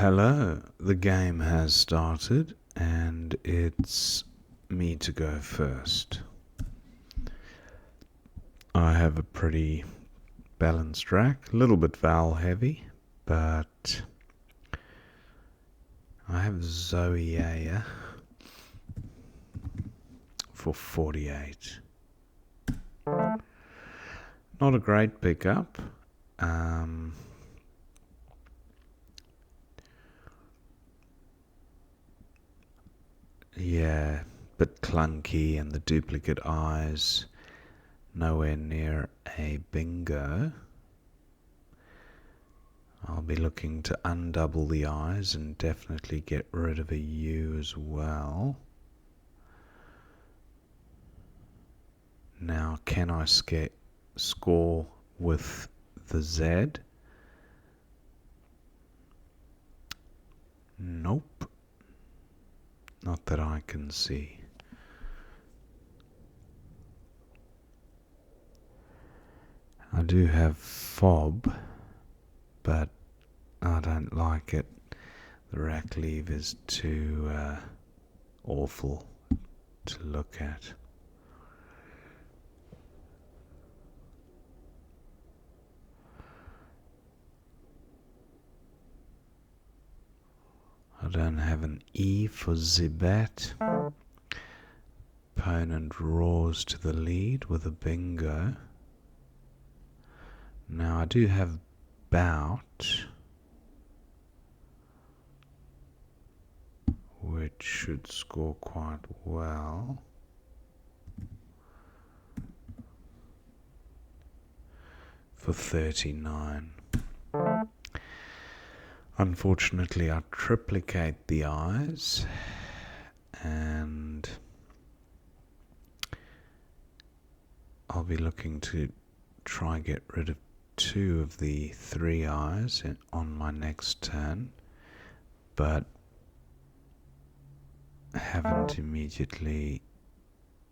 Hello, the game has started and it's me to go first. I have a pretty balanced rack, a little bit vowel heavy, but I have Zoe for 48. Not a great pickup. Yeah, bit clunky, and the duplicate eyes nowhere near a bingo. I'll be looking to undouble the eyes and definitely get rid of a U as well. Now, can I score with the Z? Nope. Not that I can see. I do have fob, but I don't like it. The rack leave is too awful to look at. I don't have an E for Zibat. Opponent roars to the lead with a bingo. Now I do have bout, which should score quite well. For 39. Unfortunately, I triplicate the eyes, and I'll be looking to try and get rid of 2 of the 3 eyes on my next turn, but haven't immediately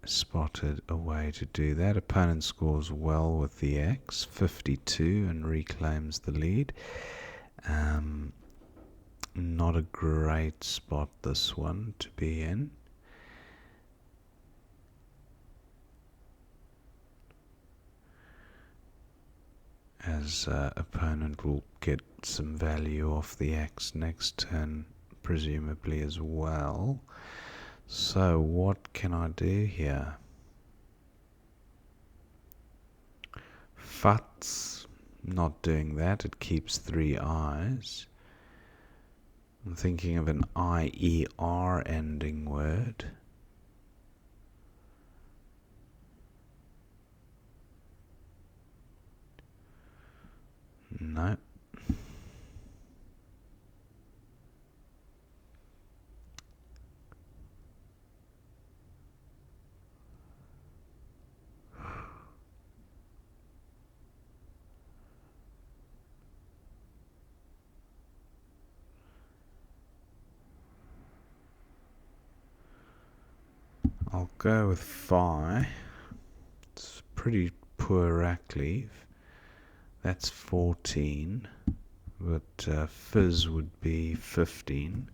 spotted a way to do that. Opponent scores well with the X, 52, and reclaims the lead. Not a great spot, this one, to be in. As opponent will get some value off the X next turn, presumably as well. So what can I do here? Futs, not doing that, it keeps 3 eyes. I'm thinking of an IER ending word. No. I'll go with Phi. It's pretty poor rack leave. That's 14, but Fizz would be 15,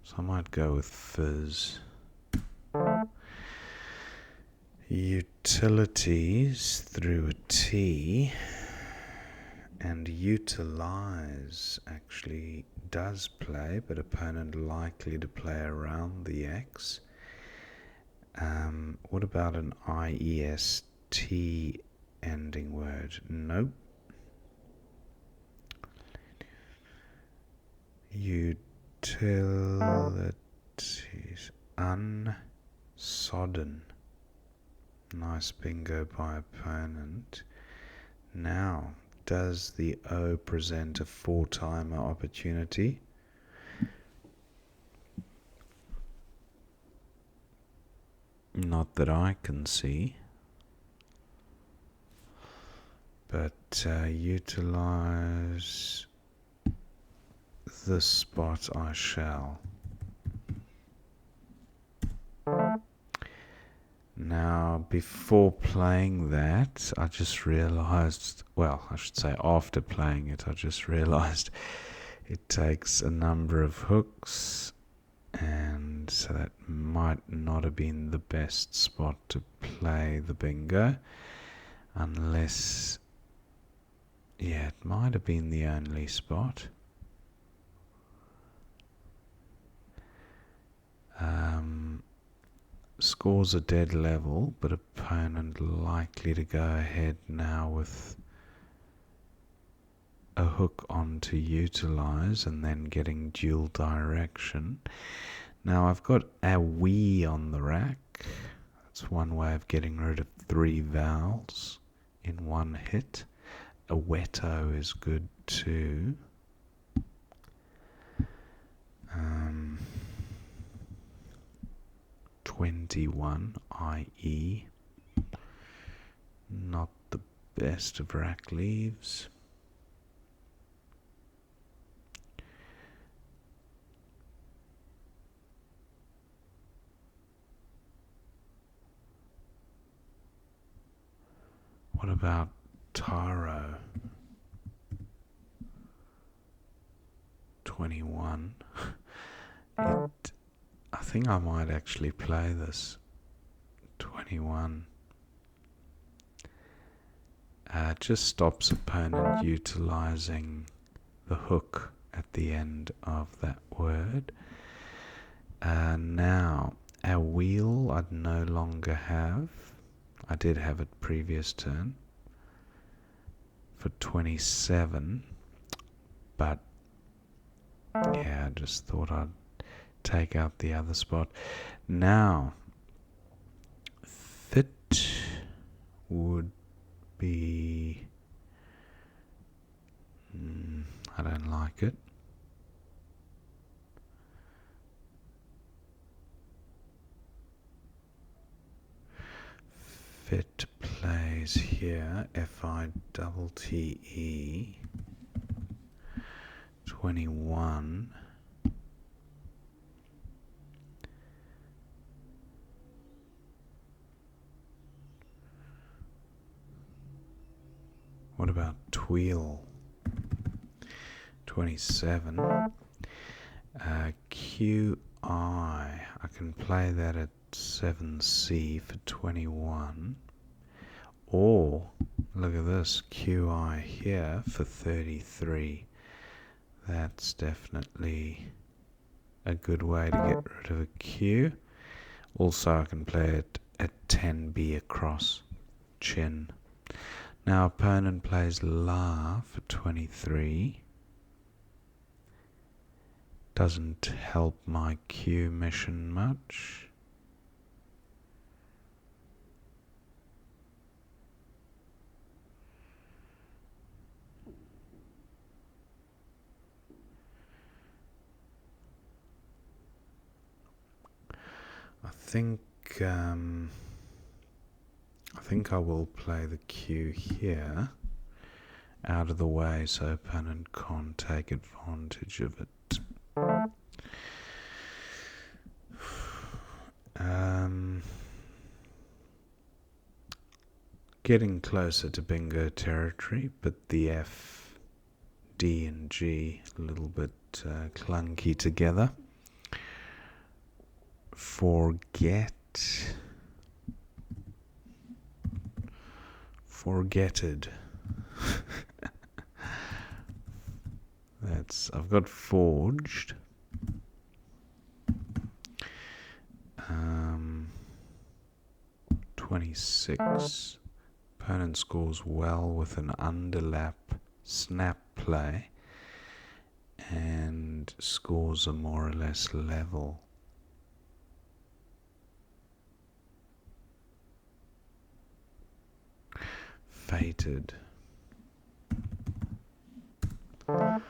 so I might go with Fizz. Utilities through a T, and utilize actually does play, but opponent likely to play around the X. What about an IEST ending word? Nope. Utilities, unsodden. Nice bingo by opponent. Now, does the O present a 4-timer opportunity? Not that I can see. But utilize the spot I shall. Now, before playing that, I just realized, well, I should say after playing it, I just realized It takes a number of hooks, and so that might not have been the best spot to play the bingo, unless, yeah, it might have been the only spot. Scores are dead level, but opponent likely to go ahead now with a hook on to utilize and then getting dual direction. Now I've got a wee on the rack. That's one way of getting rid of 3 vowels in one hit. A wetto is good too. 21, i.e. not the best of rack leaves. What about Taro? 21. I think I might actually play this. 21. Just stops opponent utilizing the hook at the end of that word. Now, our wheel I'd no longer have. I did have it previous turn for 27, but yeah, I just thought I'd take out the other spot. Now, fit would be, I don't like it. Fit plays here, F-I-T-T-E, 21. What about Tweel? 27. QI, I can play that at 7C for 21. Or, look at this, QI here for 33. That's definitely a good way to get rid of a Q. Also, I can play it at 10B across, chin. Now, opponent plays La for 23. Doesn't help my Q mission much. I think I will play the Q here, out of the way, so opponent can't take advantage of it. Getting closer to bingo territory, but the F, D and G a little bit clunky together. Forgetted. I've got forged. 26. Opponent scores well with an underlap snap play, and scores are more or less level. Fated for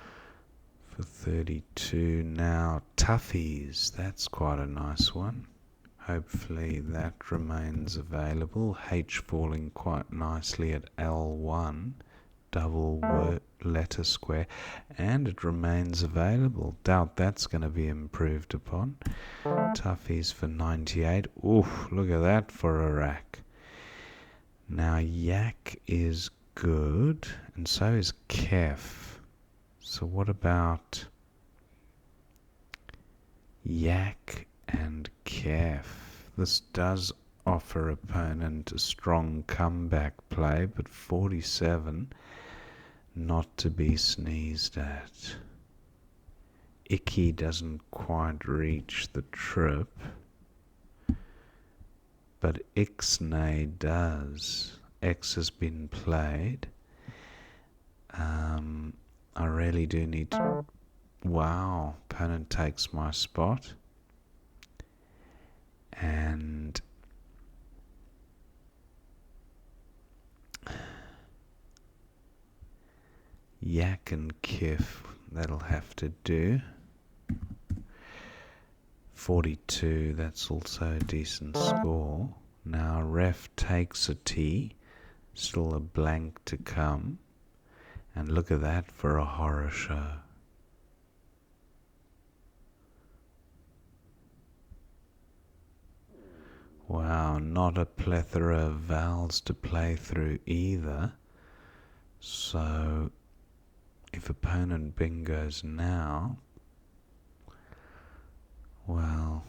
32. Now toughies, that's quite a nice one. Hopefully that remains available. H falling quite nicely at L1, double letter square, and it remains available. Doubt that's going to be improved upon. Toughies for 98. Oof, look at that for a rack. Now yak is good, and so is Kef. So what about yak and calf? This does offer opponent a strong comeback play, but 47 not to be sneezed at. Icky doesn't quite reach the trip, but Ixnay does. X has been played. I really do need to... Wow, opponent takes my spot. And yak and kif, that'll have to do. 42, that's also a decent score. Now ref takes a T, still a blank to come. And look at that for a horror show. Wow, not a plethora of vowels to play through either. So, if opponent bingos now, well,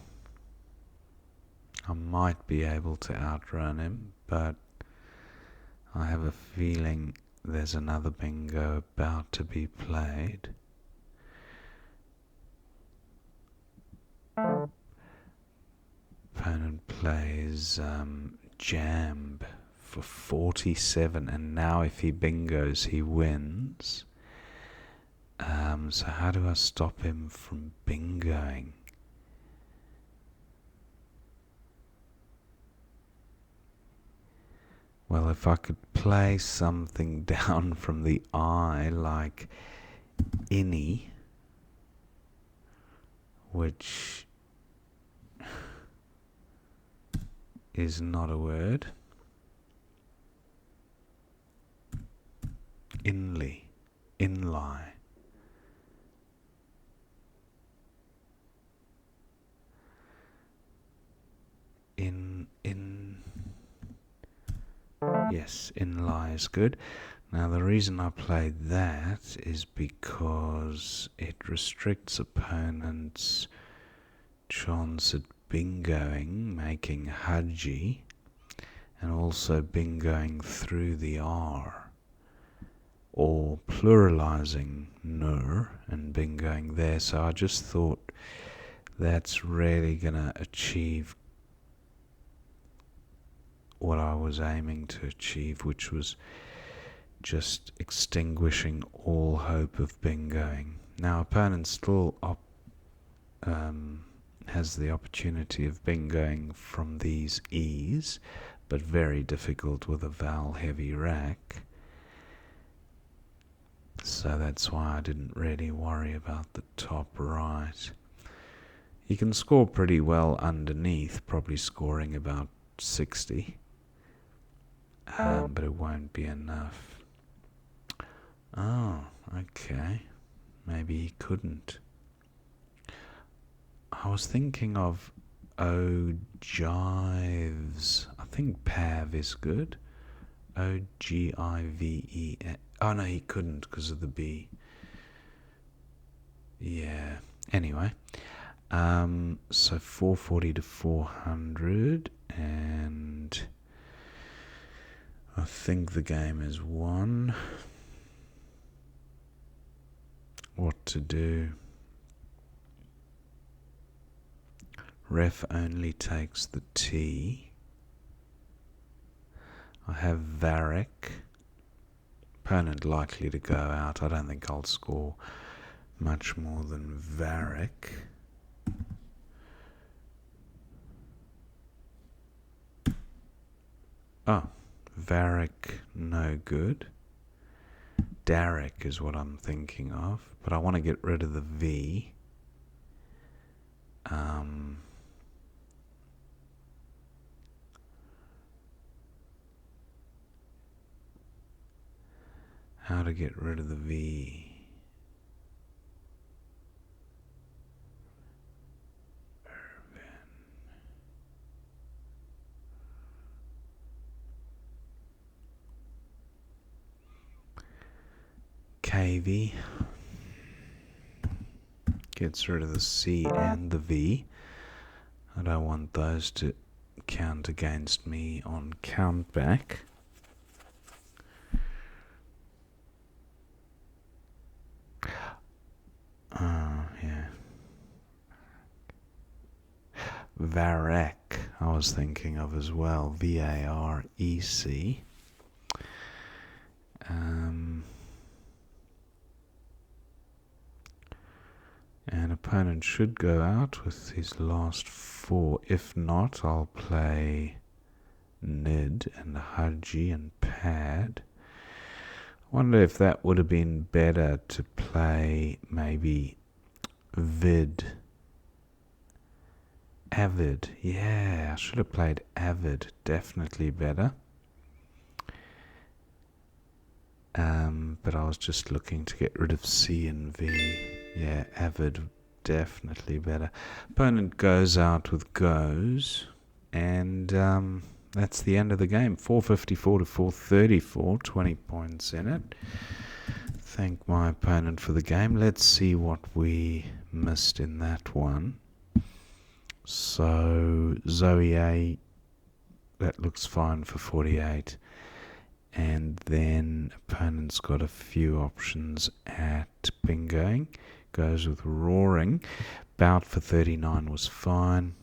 I might be able to outrun him, but I have a feeling there's another bingo about to be played. Opponent plays Jamb for 47, and now if he bingos, he wins. So how do I stop him from bingoing? Well, if I could play something down from the eye, like any, which is not a word. Inly, inlie. Yes, inlie is good. Now the reason I played that is because it restricts opponents' chance at bingoing, making haji, and also bingoing through the R, or pluralizing nur and bingoing there. So I just thought that's really gonna achieve what I was aiming to achieve, which was just extinguishing all hope of bingoing. Now opponent still has the opportunity of bingoing from these E's, but very difficult with a vowel heavy rack. So that's why I didn't really worry about the top right. You can score pretty well underneath, probably scoring about 60. But it won't be enough. Oh, okay. Maybe he couldn't. I was thinking of ogives. I think pav is good. Ogive. Oh no, he couldn't because of the B. Yeah. Anyway, so 440 to 400, and I think the game is won. What to do? Ref only takes the T. I have Varric. Opponent likely to go out. I don't think I'll score much more than Varric. Oh, Varric, no good. Darrick is what I'm thinking of, but I want to get rid of the V. How to get rid of the V? KV. Gets rid of the C and the V. I don't want those to count against me on countback. Yeah. Varec, I was thinking of as well. V-A-R-E-C. And opponent should go out with his last 4. If not, I'll play Nid and Haji and Pad. I wonder if that would have been better to play maybe Vid. Avid. Yeah, I should have played Avid. Definitely better. But I was just looking to get rid of C and V. Yeah, Avid, definitely better. Opponent goes out with goes, and that's the end of the game. 454 to 434, 20 points in it. Thank my opponent for the game. Let's see what we missed in that one. So, Zoe A, that looks fine for 48. And then opponent's got a few options at bingoing. Goes with roaring. Bout for 39 was fine.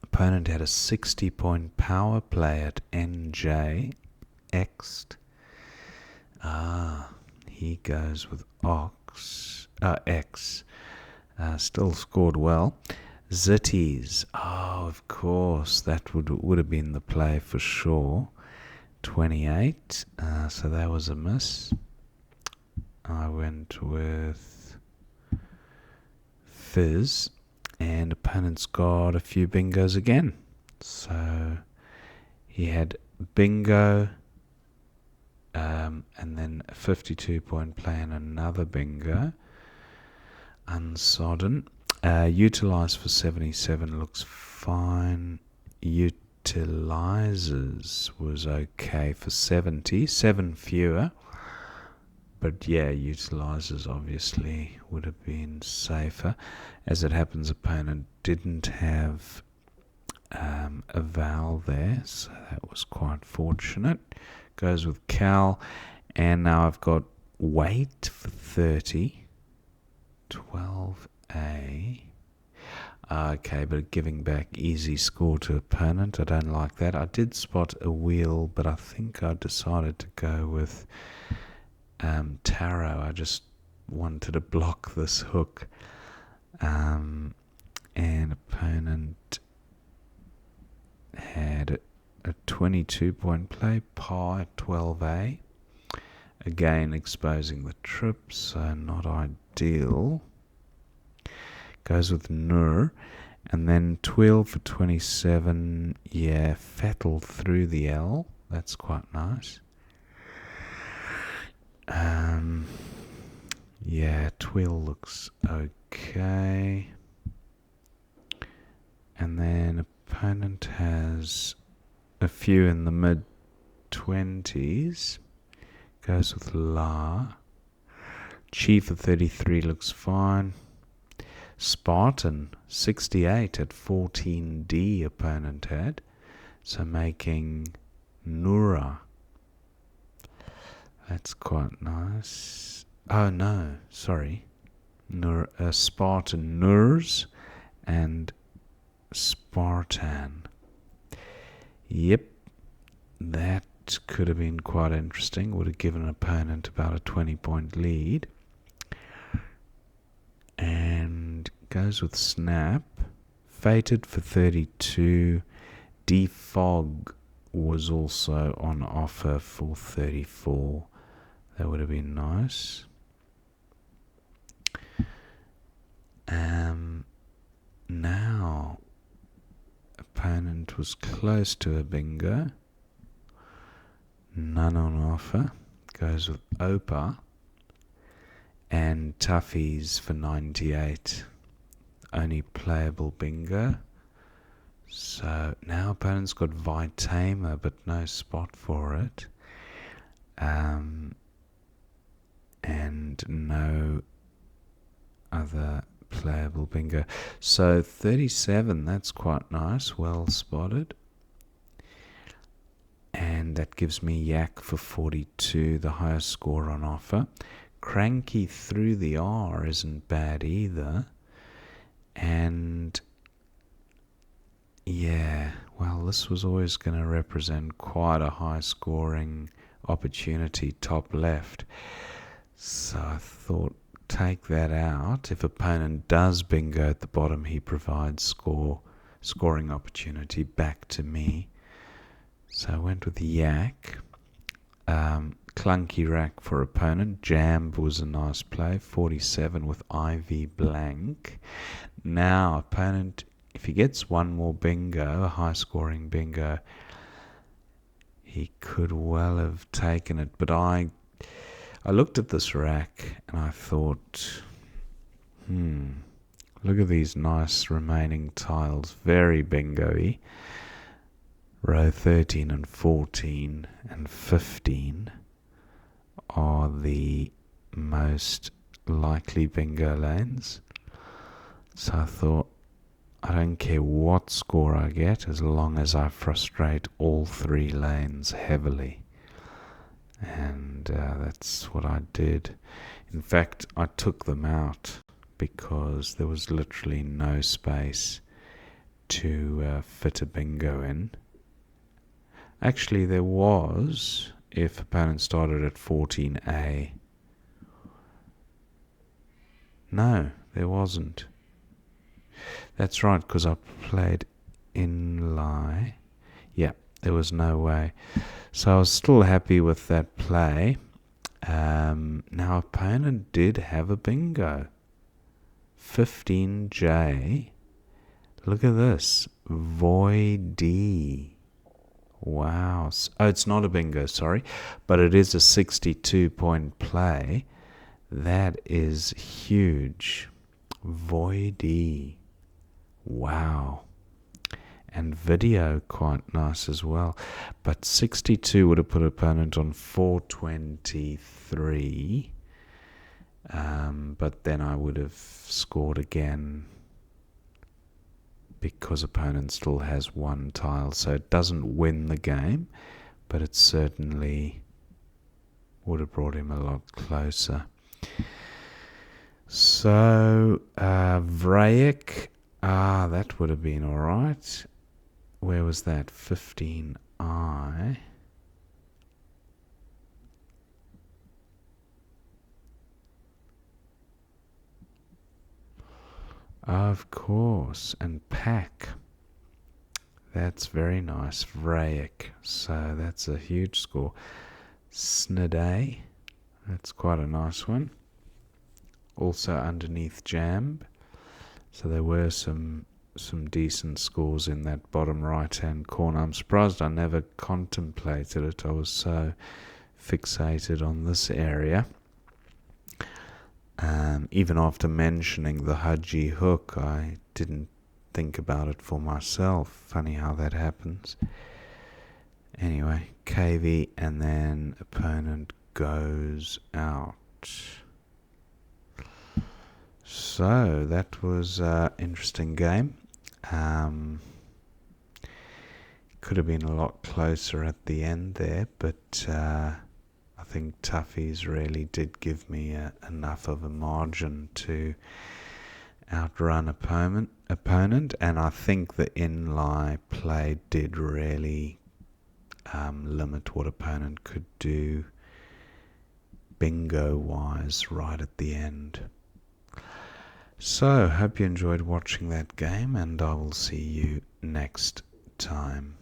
Opponent had a 60-point power play at NJ. X'd. He goes with X. Still scored well. Zitties. Oh, of course. That would have been the play for sure. 28, so that was a miss. I went with Fizz, and opponent's got a few bingos again. So he had bingo, and then a 52-point play and another bingo. Unsodden. Utilized for 77 looks fine. Utilizers was okay for 70, 7 fewer, but yeah, utilizers obviously would have been safer. As it happens, opponent didn't have a vowel there, so that was quite fortunate. Goes with Cal, and now I've got weight for 30, 12A. Okay, but giving back easy score to opponent. I don't like that. I did spot a wheel, but I think I decided to go with tarot. I just wanted to block this hook. And opponent had a 22-point play, par 12A. Again, exposing the trip, so not ideal. Goes with Nur, and then Twill for 27. Yeah, Fettle through the L. That's quite nice. Yeah, Twill looks okay. And then opponent has a few in the mid-20s. Goes with La. Chief of 33 looks fine. Spartan, 68 at 14D opponent had. So making Nura. That's quite nice. Oh no, sorry. Spartan Nurs and Spartan. Yep, that could have been quite interesting. Would have given an opponent about a 20-point lead. And goes with Snap. Fated for 32. Defog was also on offer for 34. That would have been nice. Now, opponent was close to a bingo. None on offer. Goes with Opa. And Toughies for 98. Only playable bingo. So now opponent's got Vitama, but no spot for it. And no other playable bingo. So 37, that's quite nice, well spotted. And that gives me yak for 42, the highest score on offer. Cranky through the R isn't bad either. And yeah, well, this was always going to represent quite a high scoring opportunity, top left. So I thought, take that out. If opponent does bingo at the bottom, he provides scoring opportunity back to me. So I went with yak. Clunky rack for opponent. Jam was a nice play. 47 with IV blank. Now opponent, if he gets one more bingo, a high scoring bingo, he could well have taken it. But I looked at this rack and I thought, look at these nice remaining tiles. Very bingo-y. Row 13 and 14 and 15 are the most likely bingo lanes. So I thought, I don't care what score I get as long as I frustrate all three lanes heavily. And that's what I did. In fact, I took them out because there was literally no space to fit a bingo in. Actually, there was, if opponent started at 14A. No, there wasn't. That's right, because I played in lie. Yeah, there was no way. So I was still happy with that play. Now, opponent did have a bingo. 15J. Look at this. Voidy. Wow. Oh, it's not a bingo, sorry. But it is a 62-point play. That is huge. Voidy. Wow. And video quite nice as well. But 62 would have put opponent on 423. But then I would have scored again because opponent still has one tile. So it doesn't win the game, but it certainly would have brought him a lot closer. So Vrajek, that would have been alright. Where was that? 15I. Of course. And pack. That's very nice. Vrajek. So that's a huge score. Snidday. That's quite a nice one. Also underneath Jam. So there were some decent scores in that bottom right hand corner. I'm surprised I never contemplated it. I was so fixated on this area. Even after mentioning the Haji hook, I didn't think about it for myself. Funny how that happens. Anyway, KV, and then opponent goes out. So that was an interesting game. Could have been a lot closer at the end there, but I think Toughies really did give me enough of a margin to outrun opponent, and I think the in-lie play did really limit what opponent could do bingo-wise right at the end. So, hope you enjoyed watching that game, and I will see you next time.